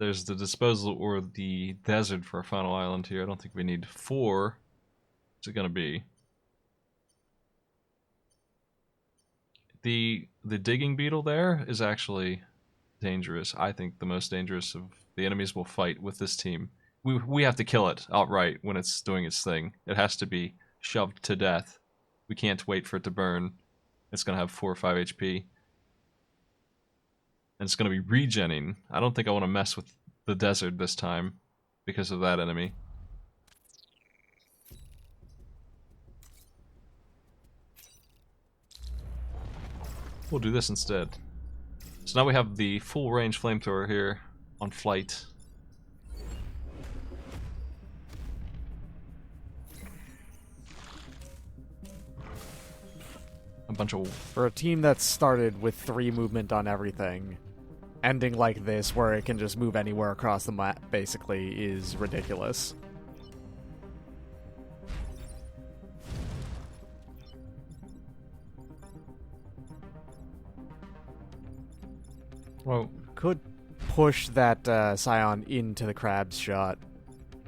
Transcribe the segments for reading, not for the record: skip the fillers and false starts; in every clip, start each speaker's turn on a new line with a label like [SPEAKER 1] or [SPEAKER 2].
[SPEAKER 1] There's the disposal or the desert for a final island here. I don't think we need 4. What's it gonna be? The digging beetle there is actually dangerous. I think the most dangerous of the enemies we'll fight with this team. We have to kill it outright when it's doing its thing. It has to be shoved to death. We can't wait for it to burn. It's gonna have 4 or 5 HP. And it's gonna be regenning. I don't think I want to mess with the desert this time because of that enemy. We'll do this instead. So now we have the full range flamethrower here on flight. A bunch of...
[SPEAKER 2] For a team that started with 3 movement on everything, ending like this where it can just move anywhere across the map basically is ridiculous.
[SPEAKER 1] Well,
[SPEAKER 2] Could push that Scion into the crab's shot.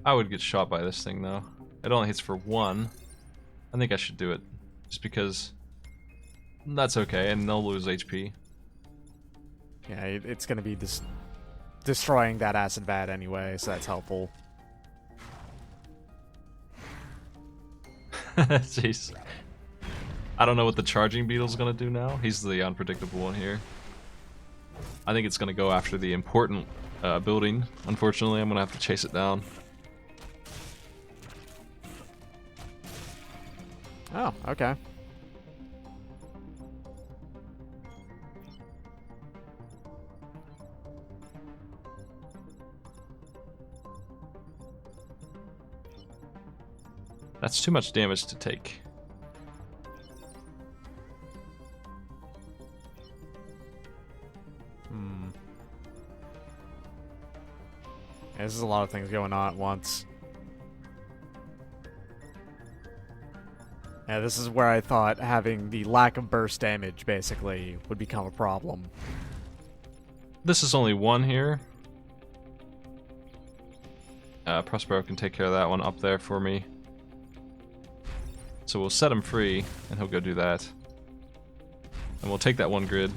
[SPEAKER 1] I would get shot by this thing though. It only hits for 1. I think I should do it. Just because that's okay, and they'll lose HP.
[SPEAKER 2] Yeah, it's going to be destroying that acid vat anyway, so that's helpful.
[SPEAKER 1] Jeez. I don't know what the charging beetle's gonna do now. He's the unpredictable one here. I think it's gonna go after the important building. Unfortunately, I'm gonna have to chase it down.
[SPEAKER 2] Oh, okay.
[SPEAKER 1] That's too much damage to take.
[SPEAKER 2] Yeah, this is a lot of things going on at once. Yeah, this is where I thought having the lack of burst damage, basically, would become a problem.
[SPEAKER 1] This is only 1 here. Prospero can take care of that one up there for me. So we'll set him free, and he'll go do that. And we'll take that 1 grid.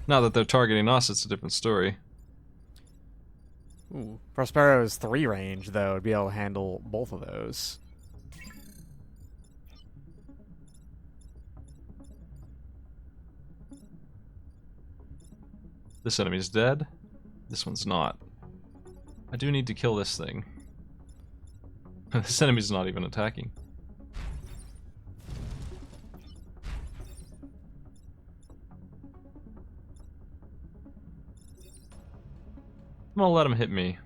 [SPEAKER 1] Now that they're targeting us, it's a different story.
[SPEAKER 2] Ooh. Prospero's 3 range, though, would be able to handle both of those.
[SPEAKER 1] This enemy's dead. This one's not. I do need to kill this thing. This enemy's not even attacking. I'm gonna let him hit me,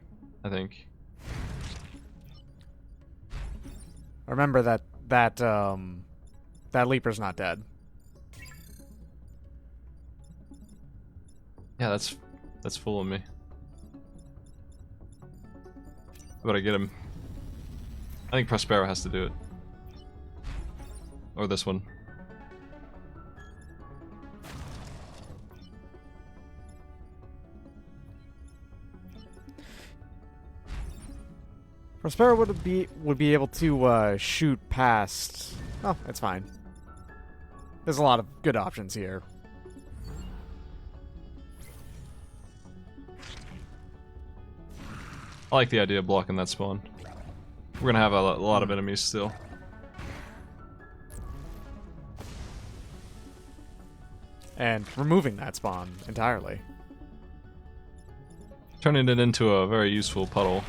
[SPEAKER 1] I think.
[SPEAKER 2] Remember that Leaper's not dead.
[SPEAKER 1] Yeah, that's fooling me. How about I get him? I think Prospero has to do it. Or this one.
[SPEAKER 2] Prospero would be able to shoot past. Oh, it's fine. There's a lot of good options here.
[SPEAKER 1] I like the idea of blocking that spawn. We're gonna have a lot of enemies still.
[SPEAKER 2] And removing that spawn entirely.
[SPEAKER 1] Turning it into a very useful puddle.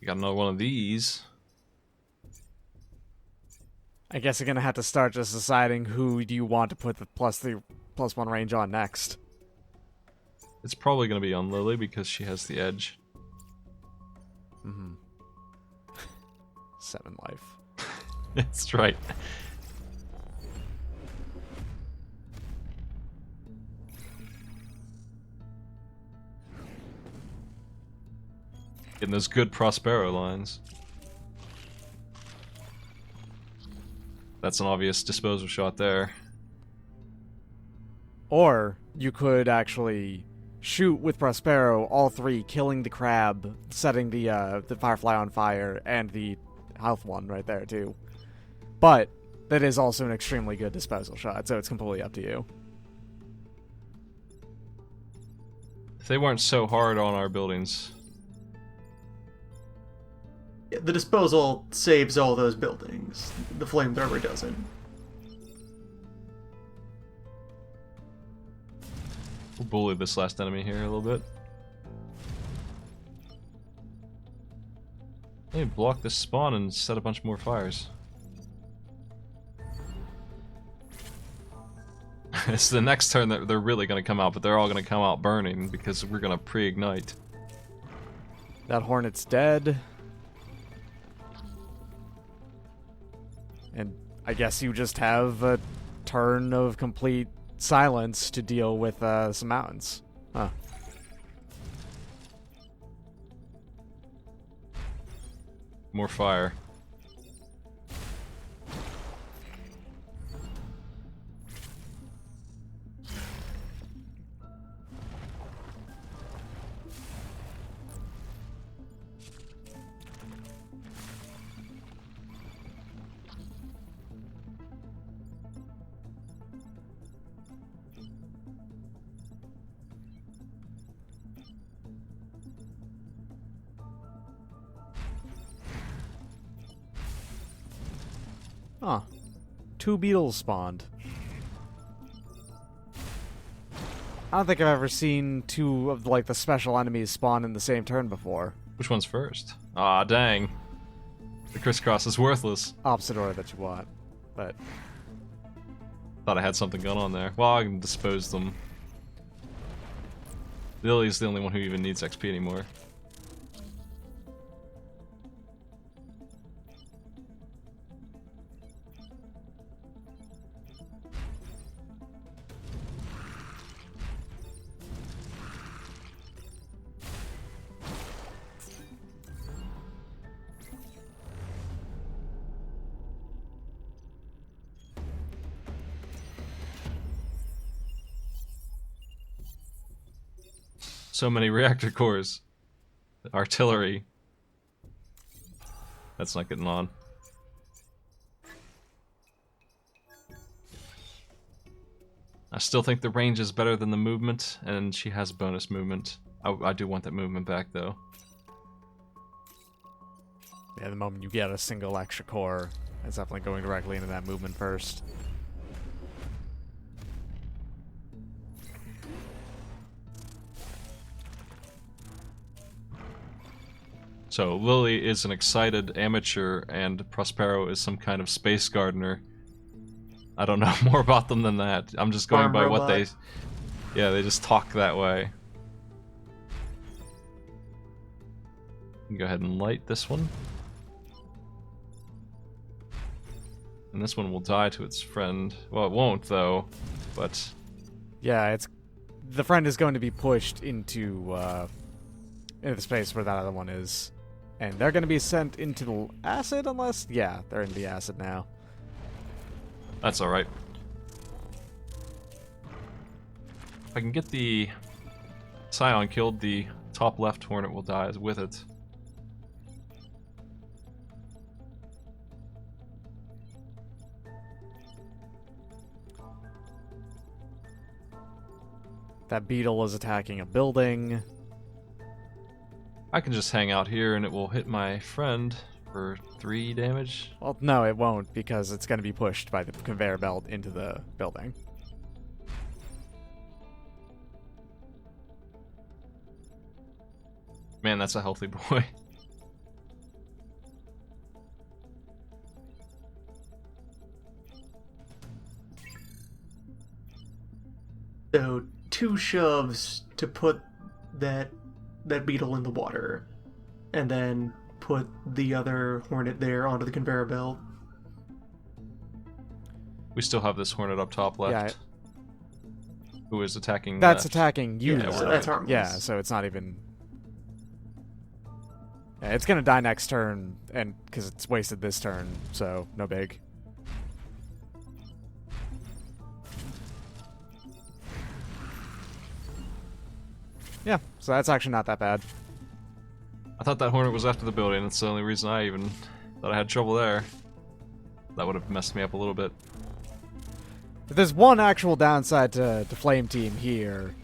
[SPEAKER 1] You got another one of these.
[SPEAKER 2] I guess you're gonna have to start just deciding who do you want to put the +3/+1 range on next.
[SPEAKER 1] It's probably going to be on Lily because she has the edge.
[SPEAKER 2] Mm-hmm. 7 life.
[SPEAKER 1] That's right. Getting those good Prospero lines. That's an obvious disposal shot there.
[SPEAKER 2] Or you could actually shoot with Prospero all 3, killing the crab, setting the Firefly on fire, and the health one right there too. But that is also an extremely good disposal shot, so it's completely up to you.
[SPEAKER 1] If they weren't so hard on our buildings.
[SPEAKER 3] The disposal saves all those buildings. The flamethrower doesn't.
[SPEAKER 1] We'll bully this last enemy here a little bit. Hey, block this spawn and set a bunch more fires. It's the next turn that they're really going to come out, but they're all going to come out burning because we're going to pre-ignite.
[SPEAKER 2] That Hornet's dead. And I guess you just have a turn of complete silence to deal with some mountains. Huh.
[SPEAKER 1] More fire.
[SPEAKER 2] Huh. 2 beetles spawned. I don't think I've ever seen 2 of like the special enemies spawn in the same turn before.
[SPEAKER 1] Which one's first? Ah, dang. The crisscross is worthless.
[SPEAKER 2] Opposite order that you want, but
[SPEAKER 1] Thought I had something going on there. Well, I can dispose them. Lily's the only one who even needs XP anymore. So many reactor cores. Artillery. That's not getting on. I still think the range is better than the movement, and she has bonus movement. I do want that movement back, though.
[SPEAKER 2] yeah, the moment you get a single extra core, it's definitely going directly into that movement first.
[SPEAKER 1] So Lily is an excited amateur, and Prospero is some kind of space gardener. I don't know more about them than that. I'm just going
[SPEAKER 3] Farm
[SPEAKER 1] by
[SPEAKER 3] robot.
[SPEAKER 1] what they... Yeah, they just talk that way. You can go ahead and light this one. And this one will die to its friend. Well, it won't, though. But...
[SPEAKER 2] Yeah, it's the friend is going to be pushed into the space where that other one is. And they're going to be sent into the acid unless... Yeah, they're in the acid now.
[SPEAKER 1] that's alright. If I can get the Scion killed, the top left Hornet will die with it.
[SPEAKER 2] That beetle is attacking a building.
[SPEAKER 1] I can just hang out here and it will hit my friend for 3 damage.
[SPEAKER 2] Well, no, it won't, because it's going to be pushed by the conveyor belt into the building.
[SPEAKER 1] Man, that's a healthy boy.
[SPEAKER 3] So 2 shoves to put that beetle in the water, and then put the other hornet there onto the conveyor belt.
[SPEAKER 1] We still have this hornet up top left. Who is attacking?
[SPEAKER 2] That's attacking you.
[SPEAKER 1] Yeah,
[SPEAKER 3] So that's harmless.
[SPEAKER 2] Yeah, so it's not even. Yeah, it's gonna die next turn, and because it's wasted this turn, so no big. Yeah, so that's actually not that bad.
[SPEAKER 1] I thought that hornet was after the building. That's the only reason I even thought I had trouble there. That would have messed me up a little bit.
[SPEAKER 2] If there's one actual downside to Flame Team here,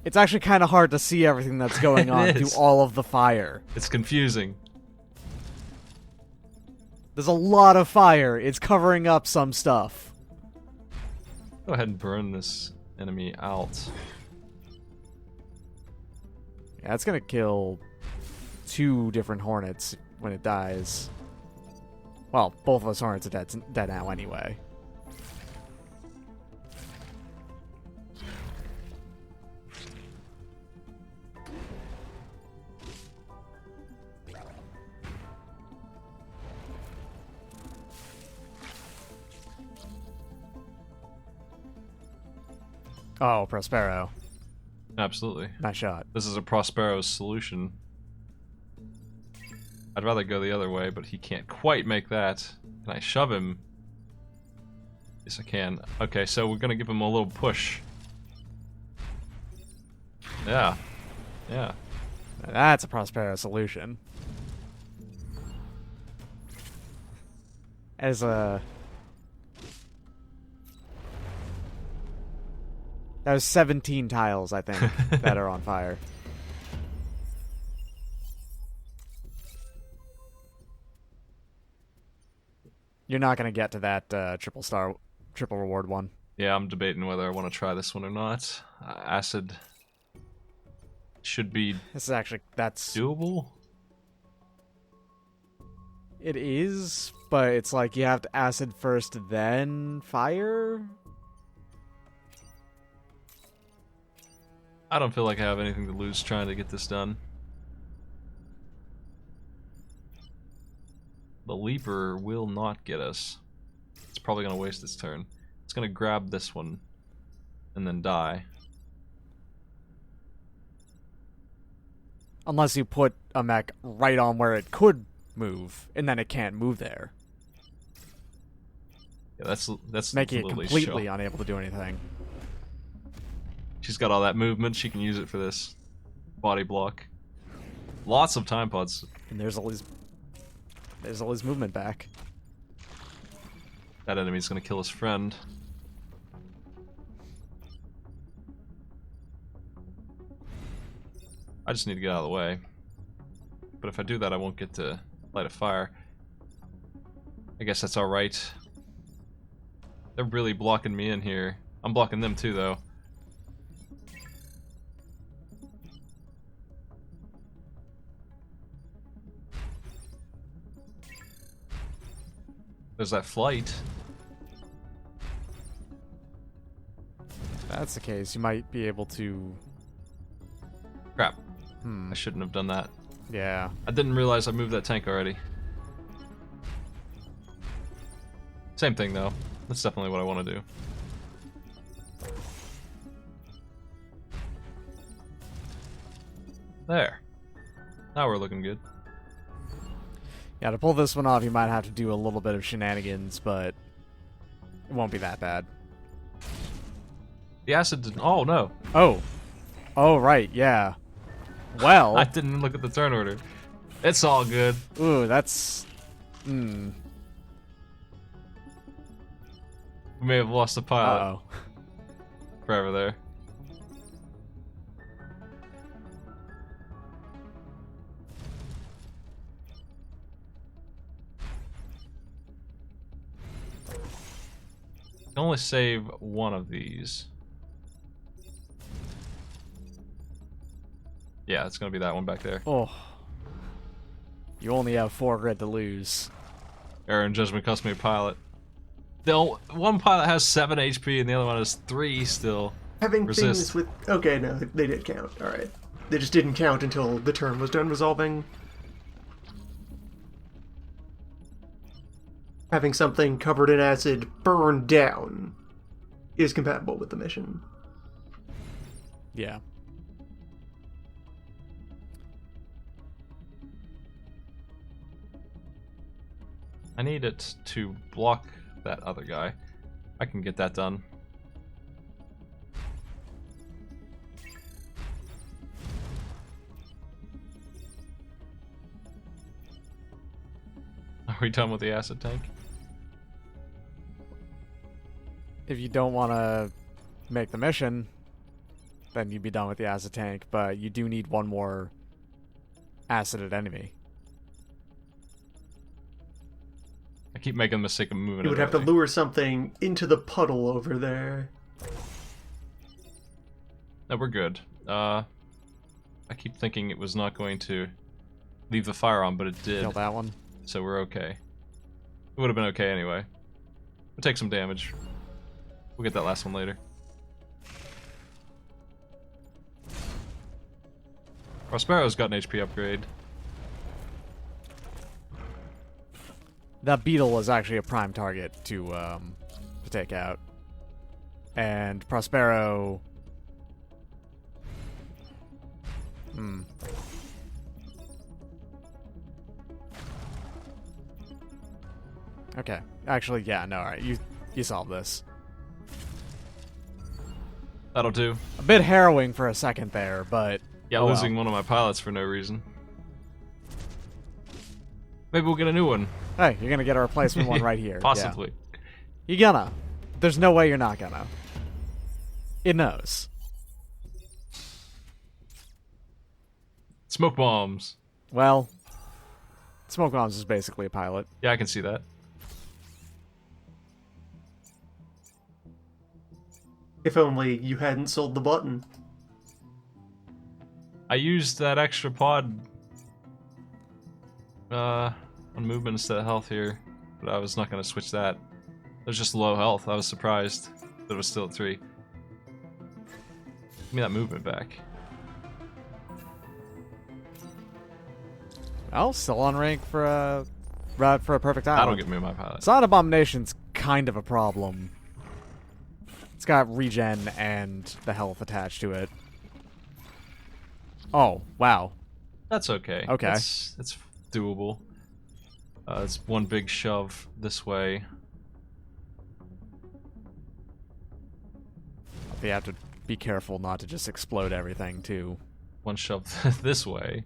[SPEAKER 2] it's actually kind of hard to see everything that's going on through all of the fire.
[SPEAKER 1] It's confusing.
[SPEAKER 2] There's a lot of fire. It's covering up some stuff.
[SPEAKER 1] Go ahead and burn this enemy out.
[SPEAKER 2] Yeah, it's gonna kill 2 different hornets when it dies. Well, both of those hornets are dead now anyway. Oh, Prospero.
[SPEAKER 1] Absolutely.
[SPEAKER 2] Nice shot.
[SPEAKER 1] This is a Prospero solution. I'd rather go the other way, but he can't quite make that. Can I shove him? Yes, I can. Okay, so we're gonna give him a little push. Yeah. Yeah.
[SPEAKER 2] That's a Prospero solution. As a... That was 17 tiles, I think, that are on fire. You're not going to get to that triple reward one.
[SPEAKER 1] Yeah, I'm debating whether I want to try this one or not. Acid should be
[SPEAKER 2] This is actually, that's...
[SPEAKER 1] doable.
[SPEAKER 2] It is, but it's like you have to acid first, then fire?
[SPEAKER 1] I don't feel like I have anything to lose trying to get this done. The Leaper will not get us. It's probably going to waste its turn. It's going to grab this one and then die.
[SPEAKER 2] Unless you put a mech right on where it could move, and then it can't move there.
[SPEAKER 1] Yeah, that's
[SPEAKER 2] Making it
[SPEAKER 1] literally
[SPEAKER 2] completely
[SPEAKER 1] show.
[SPEAKER 2] unable to do anything.
[SPEAKER 1] She's got all that movement. She can use it for this body block. Lots of time pods.
[SPEAKER 2] And there's all his movement back.
[SPEAKER 1] That enemy's gonna kill his friend. I just need to get out of the way. But if I do that, I won't get to light a fire. I guess that's alright. They're really blocking me in here. I'm blocking them too, though. There's that flight.
[SPEAKER 2] If that's the case, you might be able to...
[SPEAKER 1] Crap. I shouldn't have done that.
[SPEAKER 2] Yeah.
[SPEAKER 1] I didn't realize I moved that tank already. Same thing, though. That's definitely what I want to do. There. Now we're looking good.
[SPEAKER 2] Yeah, to pull this one off, you might have to do a little bit of shenanigans, but it won't be that bad.
[SPEAKER 1] The acid didn't... Oh, no.
[SPEAKER 2] Oh. Oh, right, yeah. Well...
[SPEAKER 1] I didn't look at the turn order. It's all good.
[SPEAKER 2] Ooh, that's... Hmm.
[SPEAKER 1] We may have lost a pilot
[SPEAKER 2] Uh-oh.
[SPEAKER 1] forever there. I can only save one of these. Yeah, it's gonna be that one back there.
[SPEAKER 2] Oh. You only have 4 grid to lose.
[SPEAKER 1] Error in judgment cost me a pilot. One pilot has 7 HP and the other one has 3 still.
[SPEAKER 3] Having things
[SPEAKER 1] Resist.
[SPEAKER 3] with... Okay, no, they did count. Alright. They just didn't count until the turn was done resolving. Having something covered in acid burned down is compatible with the mission.
[SPEAKER 2] Yeah.
[SPEAKER 1] I need it to block that other guy. I can get that done. Are we done with the acid tank?
[SPEAKER 2] If you don't want to make the mission, then you'd be done with the acid tank, but you do need one more acided enemy.
[SPEAKER 1] I keep making the mistake of moving
[SPEAKER 3] You would
[SPEAKER 1] it
[SPEAKER 3] have to
[SPEAKER 1] early.
[SPEAKER 3] lure something into the puddle over there.
[SPEAKER 1] No, we're good. I keep thinking it was not going to leave the fire on, but it did.
[SPEAKER 2] Kill that one.
[SPEAKER 1] So we're okay. It would have been okay anyway. We'll take some damage. We'll get that last one later. Prospero's got an HP upgrade.
[SPEAKER 2] That beetle was actually a prime target to take out. And Prospero... Okay. Actually, yeah, no, alright. You solved this.
[SPEAKER 1] That'll do.
[SPEAKER 2] A bit harrowing for a second there, but...
[SPEAKER 1] Yeah,
[SPEAKER 2] oh
[SPEAKER 1] losing
[SPEAKER 2] well.
[SPEAKER 1] one of my pilots for no reason. Maybe we'll get a new one.
[SPEAKER 2] Hey, you're gonna get a replacement one right here.
[SPEAKER 1] Possibly.
[SPEAKER 2] Yeah. You're gonna. There's no way you're not gonna. It knows.
[SPEAKER 1] Smoke bombs.
[SPEAKER 2] Well, Smoke Bombs is basically a pilot.
[SPEAKER 1] Yeah, I can see that.
[SPEAKER 3] If only you hadn't sold the button.
[SPEAKER 1] I used that extra pod on movement instead of health here, but I was not going to switch that. It was just low health. I was surprised that it was still at 3. Give me that movement back.
[SPEAKER 2] Well, still on rank for a perfect island.
[SPEAKER 1] That'll give me my pilot.
[SPEAKER 2] Sonic Abomination's kind of a problem. It's got regen and the health attached to it. Oh, wow.
[SPEAKER 1] That's okay.
[SPEAKER 2] Okay.
[SPEAKER 1] It's doable. It's one big shove this way.
[SPEAKER 2] You have to be careful not to just explode everything, too.
[SPEAKER 1] One shove this way.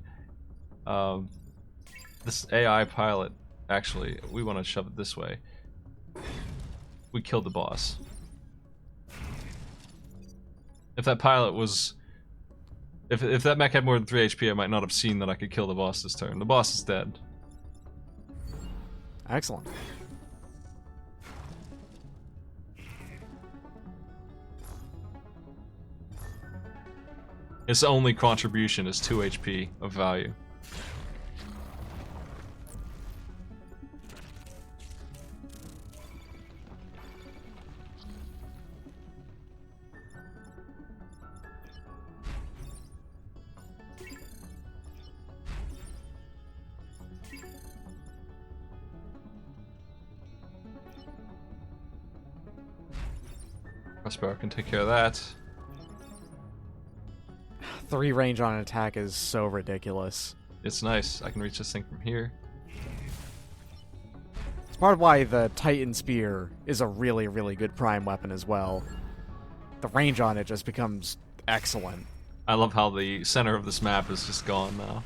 [SPEAKER 1] This AI pilot, actually, we want to shove it this way. We killed the boss. If that pilot was... If that mech had more than 3 HP, I might not have seen that I could kill the boss this turn. The boss is dead.
[SPEAKER 2] Excellent.
[SPEAKER 1] Its only contribution is 2 HP of value. Prospero can take care of that.
[SPEAKER 2] 3 range on an attack is so ridiculous.
[SPEAKER 1] It's nice. I can reach this thing from here.
[SPEAKER 2] It's part of why the Titan Spear is a really, really good prime weapon as well. The range on it just becomes excellent.
[SPEAKER 1] I love how the center of this map is just gone now.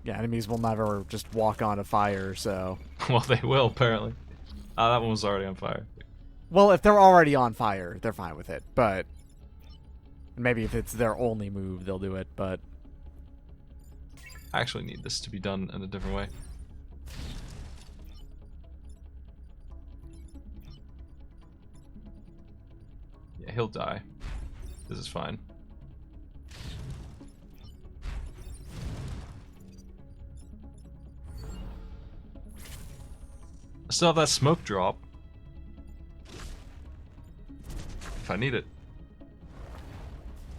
[SPEAKER 2] Yeah, enemies will never just walk onto fire, so...
[SPEAKER 1] Well, they will, apparently. That one was already on fire.
[SPEAKER 2] Well, if they're already on fire, they're fine with it, but... Maybe if it's their only move, they'll do it, but...
[SPEAKER 1] I actually need this to be done in a different way. Yeah, he'll die. This is fine. I still have that smoke drop. If I need it.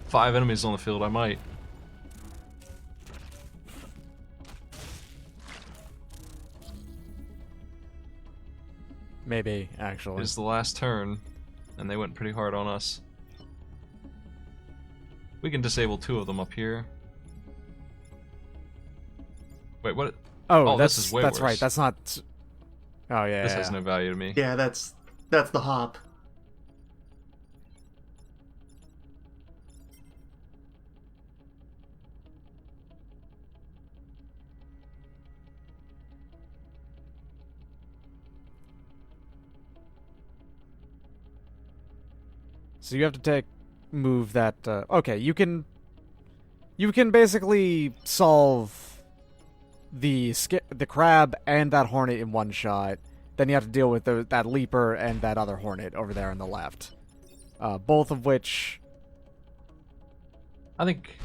[SPEAKER 1] 5 enemies on the field, I might.
[SPEAKER 2] Maybe, actually.
[SPEAKER 1] It's the last turn, and they went pretty hard on us. We can disable 2 of them up here. Wait, what?
[SPEAKER 2] Oh,
[SPEAKER 1] this is way
[SPEAKER 2] that's
[SPEAKER 1] worse.
[SPEAKER 2] right. That's not. Oh yeah.
[SPEAKER 1] This has no value to me.
[SPEAKER 3] Yeah, that's the hop.
[SPEAKER 2] So you have to move that. Okay, you can basically solve the crab and that hornet in one shot. Then you have to deal with that leaper and that other hornet over there on the left. Both of which.
[SPEAKER 1] I think.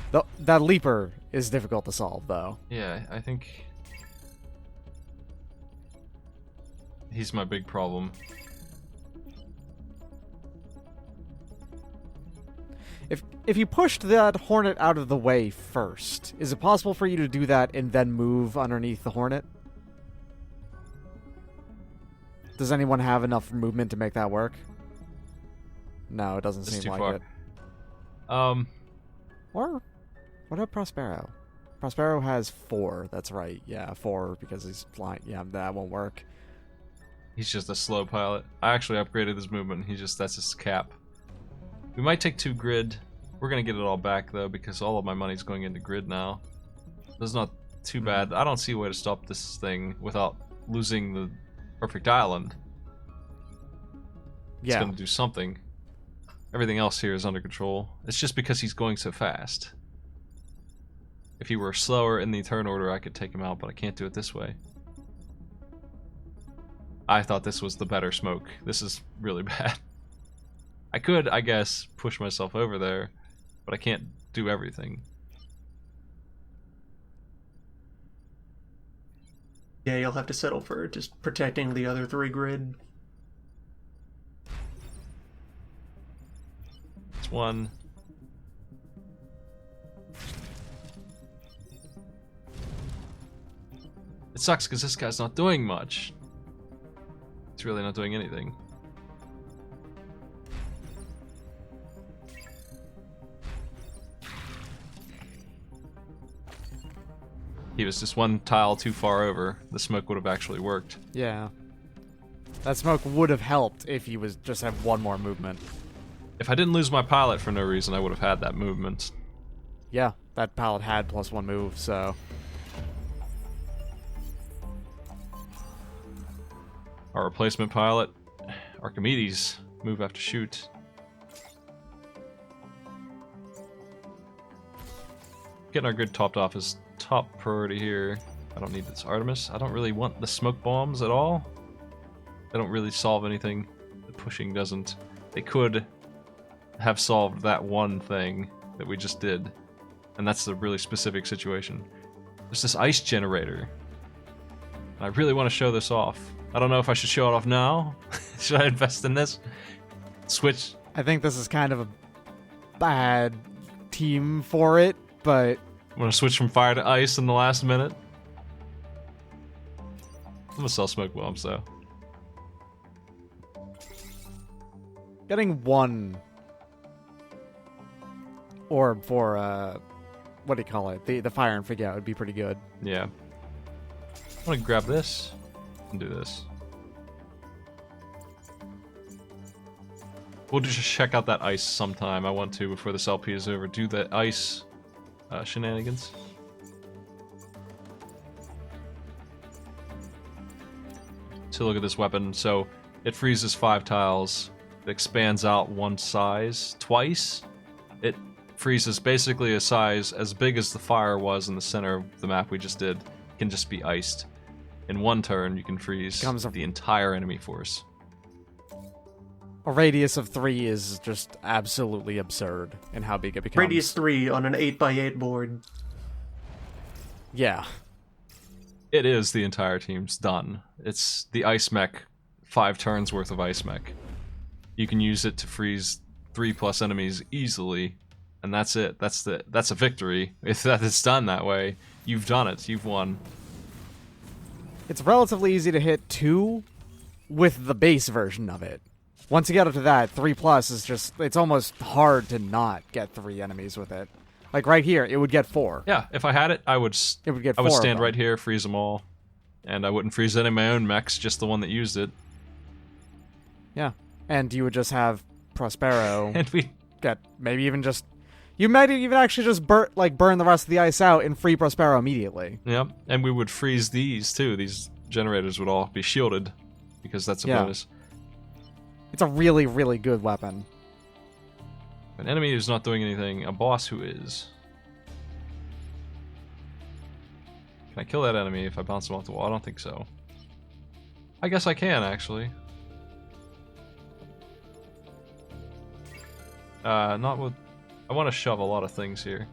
[SPEAKER 2] That leaper is difficult to solve, though.
[SPEAKER 1] Yeah, I think. He's my big problem.
[SPEAKER 2] If you pushed that hornet out of the way first, is it possible for you to do that and then move underneath the hornet? Does anyone have enough movement to make that work? No, it doesn't
[SPEAKER 1] It's
[SPEAKER 2] seem
[SPEAKER 1] too
[SPEAKER 2] like
[SPEAKER 1] far.
[SPEAKER 2] it.
[SPEAKER 1] Or
[SPEAKER 2] what about Prospero? Prospero has 4. That's right. Yeah, 4 because he's flying. Yeah, that won't work.
[SPEAKER 1] he's just a slow pilot. I actually upgraded his movement. That's his cap. We might take 2 grid. We're gonna get it all back though because all of my money's going into grid now. That's not too bad. I don't see a way to stop this thing without losing the perfect island. It's
[SPEAKER 2] Yeah.
[SPEAKER 1] gonna do something. Everything else here is under control. It's just because he's going so fast. If he were slower in the turn order, I could take him out, but I can't do it this way. I thought this was the better smoke. This is really bad. I could, I guess, push myself over there, but I can't do everything.
[SPEAKER 3] Yeah, you'll have to settle for just protecting the other 3 grid.
[SPEAKER 1] It's 1. It sucks because this guy's not doing much. He's really not doing anything. He was just 1 tile too far over. The smoke would have actually worked.
[SPEAKER 2] Yeah. That smoke would have helped if he was just had 1 more movement.
[SPEAKER 1] If I didn't lose my pilot for no reason, I would have had that movement.
[SPEAKER 2] Yeah, that pallet had +1 move, so...
[SPEAKER 1] Our replacement pilot, Archimedes, move after shoot. Getting our grid topped off is top priority here. I don't need this Artemis. I don't really want the smoke bombs at all. They don't really solve anything. The pushing doesn't. They could have solved that one thing that we just did. And that's a really specific situation. There's this ice generator. I really want to show this off. I don't know if I should show it off now. Should I invest in this? Switch.
[SPEAKER 2] I think this is kind of a bad team for it, but...
[SPEAKER 1] I'm gonna switch from fire to ice in the last minute. I'm gonna sell smoke bombs though.
[SPEAKER 2] Getting 1 orb for, what do you call it? The fire and figure out would be pretty good.
[SPEAKER 1] Yeah. I'm gonna grab this and do this. We'll just check out that ice sometime. I want to before this LP is over. Do the ice shenanigans. So look at this weapon. So it freezes 5 tiles. It expands out 1 size twice. It freezes basically a size as big as the fire was in the center of the map we just did. It can just be iced. In 1 turn, you can freeze the entire enemy force.
[SPEAKER 2] A radius of 3 is just absolutely absurd in how big it becomes.
[SPEAKER 3] Radius 3 on an 8x8 board.
[SPEAKER 2] Yeah.
[SPEAKER 1] It is the entire team's done. It's the ice mech, 5 turns worth of ice mech. You can use it to freeze 3+ enemies easily, and that's it. That's a victory. If that is done that way, you've done it. You've won.
[SPEAKER 2] It's relatively easy to hit 2 with the base version of it. Once you get up to that, 3+ is just, it's almost hard to not get 3 enemies with it. Like right here, it would get 4.
[SPEAKER 1] Yeah, if I had it, I would.
[SPEAKER 2] It would get
[SPEAKER 1] I
[SPEAKER 2] 4
[SPEAKER 1] would
[SPEAKER 2] of
[SPEAKER 1] stand
[SPEAKER 2] them.
[SPEAKER 1] right here, freeze them all, and I wouldn't freeze any of my own mechs, just the one that used it.
[SPEAKER 2] Yeah. And you would just have Prospero
[SPEAKER 1] And we.
[SPEAKER 2] get maybe even just... You might even actually just burn the rest of the ice out and free Prospero immediately.
[SPEAKER 1] Yep, and we would freeze these too. These generators would all be shielded, because that's a bonus.
[SPEAKER 2] It's a really, really good weapon.
[SPEAKER 1] An enemy who's not doing anything, a boss who is. Can I kill that enemy if I bounce him off the wall? I don't think so. I guess I can, actually. Not with... I want to shove a lot of things here.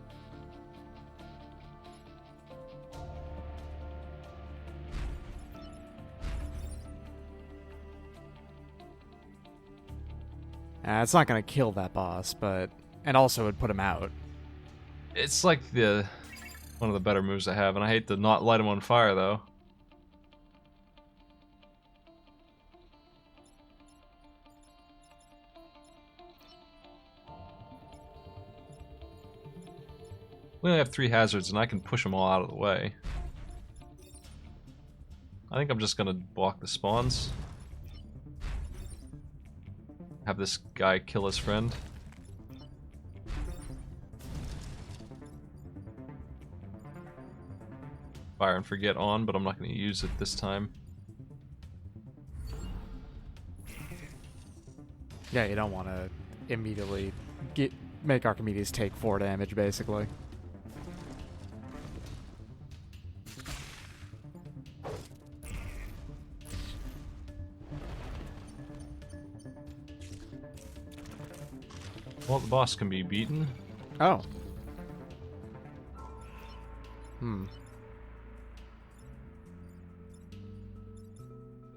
[SPEAKER 2] It's not going to kill that boss, but... And also, it would put him out.
[SPEAKER 1] It's like the... one of the better moves I have, and I hate to not light him on fire, though. We only have 3 hazards, and I can push them all out of the way. I think I'm just gonna block the spawns. Have this guy kill his friend. Fire and forget on, but I'm not gonna use it this time.
[SPEAKER 2] Yeah, you don't want to immediately make Archimedes take 4 damage, basically.
[SPEAKER 1] Well, the boss can be beaten.
[SPEAKER 2] Oh.
[SPEAKER 1] Not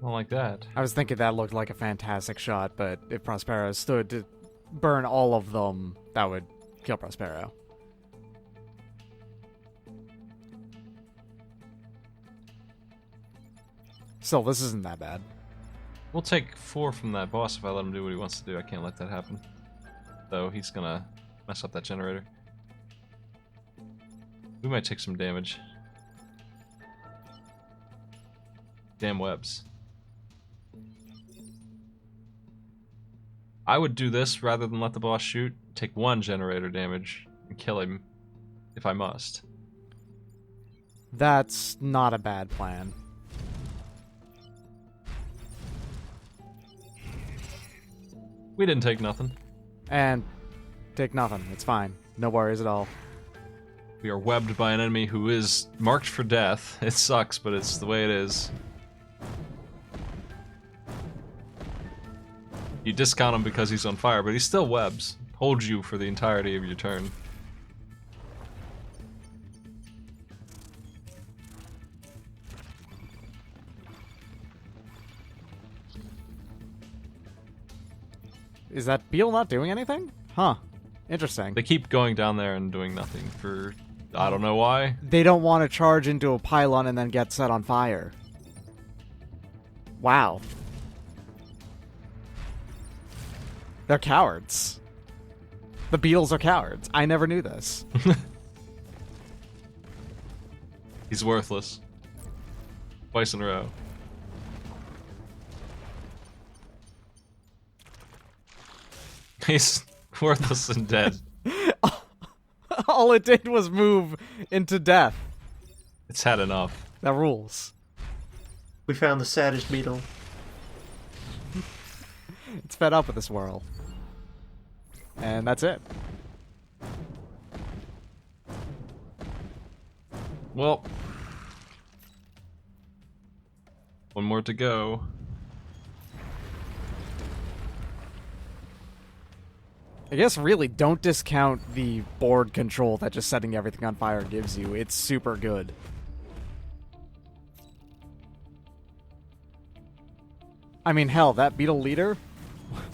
[SPEAKER 1] like that.
[SPEAKER 2] I was thinking that looked like a fantastic shot, but if Prospero stood to burn all of them, that would kill Prospero. Still, this isn't that bad.
[SPEAKER 1] We'll take 4 from that boss if I let him do what he wants to do. I can't let that happen. Though he's gonna mess up that generator. We might take some damage. Damn webs. I would do this rather than let the boss shoot. Take 1 generator damage and kill him if I must.
[SPEAKER 2] That's not a bad plan.
[SPEAKER 1] We didn't take nothing.
[SPEAKER 2] And take nothing. It's fine. No worries at all.
[SPEAKER 1] We are webbed by an enemy who is marked for death. It sucks, but it's the way it is. You discount him because he's on fire, but he still webs. Holds you for the entirety of your turn.
[SPEAKER 2] Is that beetle not doing anything? Huh. Interesting.
[SPEAKER 1] They keep going down there and doing nothing for... I don't know why.
[SPEAKER 2] They don't want to charge into a pylon and then get set on fire. Wow. They're cowards. The beetles are cowards. I never knew this.
[SPEAKER 1] He's worthless. Twice in a row. He's worthless and dead.
[SPEAKER 2] All it did was move into death.
[SPEAKER 1] It's had enough.
[SPEAKER 2] That rules.
[SPEAKER 3] We found the saddest beetle.
[SPEAKER 2] It's fed up with this world. And that's it.
[SPEAKER 1] Well. One more to go.
[SPEAKER 2] I guess really don't discount the board control that just setting everything on fire gives you. It's super good. I mean, hell, that beetle leader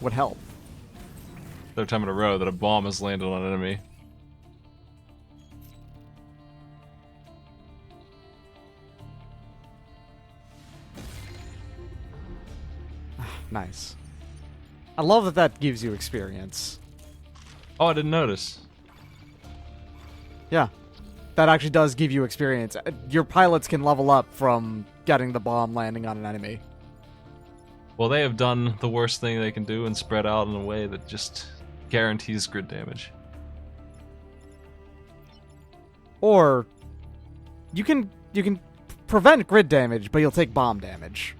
[SPEAKER 2] would help.
[SPEAKER 1] third time in a row that a bomb has landed on an enemy.
[SPEAKER 2] Nice. I love that that gives you experience.
[SPEAKER 1] Oh, I didn't notice.
[SPEAKER 2] Yeah. That actually does give you experience. Your pilots can level up from getting the bomb landing on an enemy.
[SPEAKER 1] Well, they have done the worst thing they can do and spread out in a way that just guarantees grid damage.
[SPEAKER 2] Or you can prevent grid damage, but you'll take bomb damage.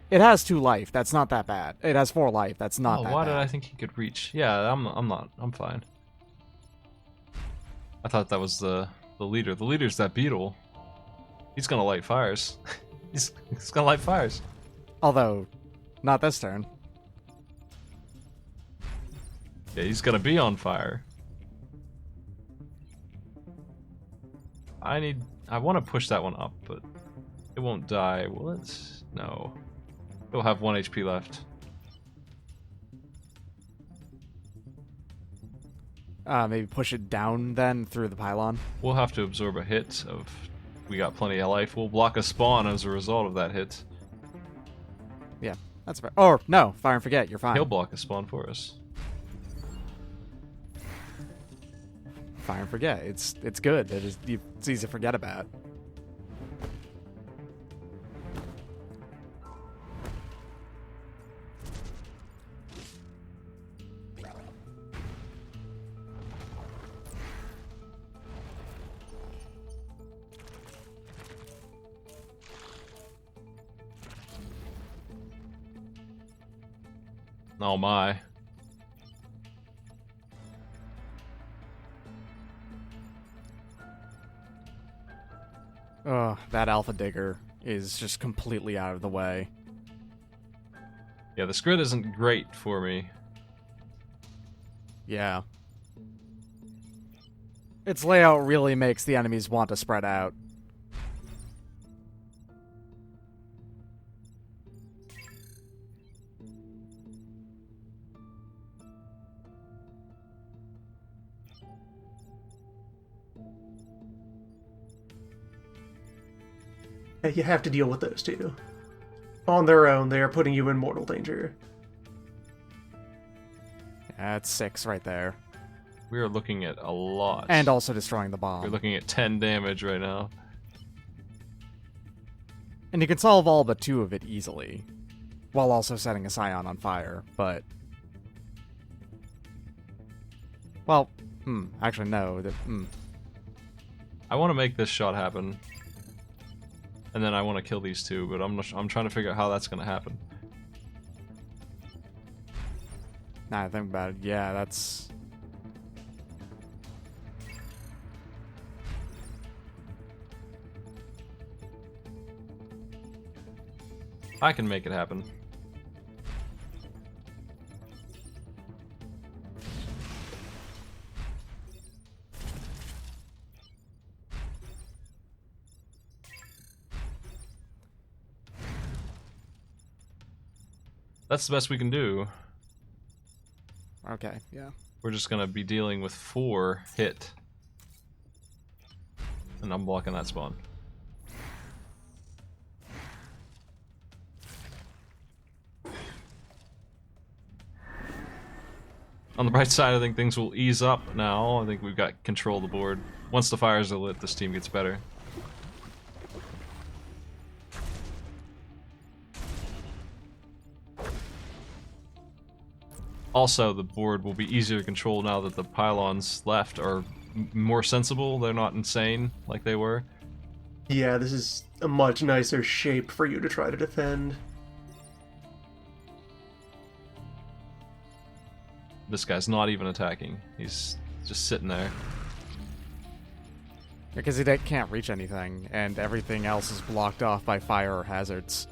[SPEAKER 2] It has 2 life. That's not that bad. It has 4 life. That's not that
[SPEAKER 1] why
[SPEAKER 2] bad.
[SPEAKER 1] did I think he could reach? Yeah, I'm fine. I thought that was the leader. The leader's that beetle. He's gonna light fires. he's gonna light fires.
[SPEAKER 2] Although, not this turn.
[SPEAKER 1] Yeah, he's gonna be on fire. I want to push that one up, but it won't die, will it? No. It'll have 1 HP left.
[SPEAKER 2] Maybe push it down then through the pylon.
[SPEAKER 1] We'll have to absorb a hit of... We got plenty of life. We'll block a spawn as a result of that hit.
[SPEAKER 2] Yeah, that's fair. Or, no, fire and forget. You're fine.
[SPEAKER 1] He'll block a spawn for us.
[SPEAKER 2] Fire and forget. It's good. It's easy to forget about.
[SPEAKER 1] Oh my.
[SPEAKER 2] Ugh, that Alpha Digger is just completely out of the way.
[SPEAKER 1] Yeah, this grid isn't great for me.
[SPEAKER 2] Yeah. Its layout really makes the enemies want to spread out.
[SPEAKER 3] You have to deal with those two. On their own, they are putting you in mortal danger.
[SPEAKER 2] That's 6 right there.
[SPEAKER 1] We are looking at a lot.
[SPEAKER 2] And also destroying the bomb.
[SPEAKER 1] We're looking at 10 damage right now.
[SPEAKER 2] And you can solve all but 2 of it easily, while also setting a Scion on fire, but... Well, actually no.
[SPEAKER 1] I want to make this shot happen. And then I want to kill these two, but I'm trying to figure out how that's going to happen.
[SPEAKER 2] Now I think about it, yeah, that's...
[SPEAKER 1] I can make it happen. That's the best we can do.
[SPEAKER 2] Okay, yeah.
[SPEAKER 1] We're just gonna be dealing with 4 hit. And I'm blocking that spawn. On the bright side, I think things will ease up now. I think we've got control of the board. Once the fires are lit, this team gets better. Also, the board will be easier to control now that the pylons left are more sensible. They're not insane like they were.
[SPEAKER 3] Yeah, this is a much nicer shape for you to try to defend.
[SPEAKER 1] This guy's not even attacking. He's just sitting there.
[SPEAKER 2] Because he can't reach anything, and everything else is blocked off by fire or hazards.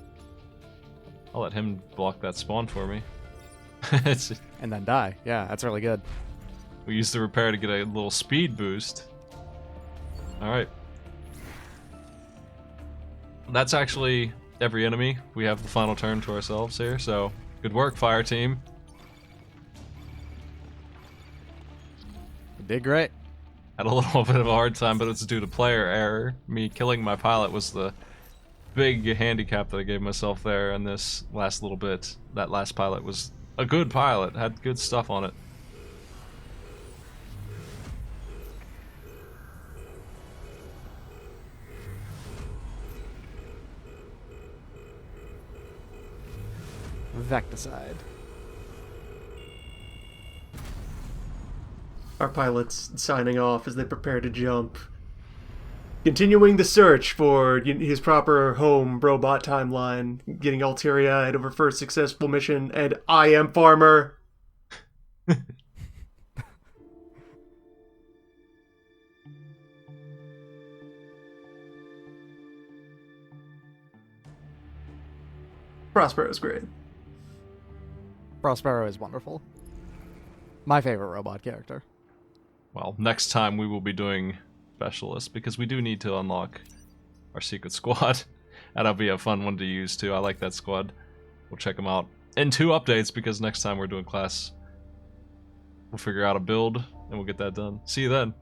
[SPEAKER 1] I'll let him block that spawn for me.
[SPEAKER 2] And then die. Yeah, that's really good.
[SPEAKER 1] We used the repair to get a little speed boost. Alright. That's actually every enemy. We have the final turn to ourselves here, so good work, fire team.
[SPEAKER 2] Did great.
[SPEAKER 1] Had a little bit of a hard time, but it's due to player error. Me killing my pilot was the big handicap that I gave myself there in this last little bit. That last pilot was a good pilot, had good stuff on it.
[SPEAKER 2] Vecticide.
[SPEAKER 3] Our pilot's signing off as they prepare to jump. Continuing the search for his proper home robot timeline, getting all teary-eyed over first successful mission, and I am Farmer. Prospero's great.
[SPEAKER 2] Prospero is wonderful. My favorite robot character.
[SPEAKER 1] Well, next time we will be doing Specialist, because we do need to unlock our secret squad. That'll be a fun one to use too. I like that squad. We'll check them out in 2 updates, because next time we're doing class, we'll figure out a build and we'll get that done. See you then.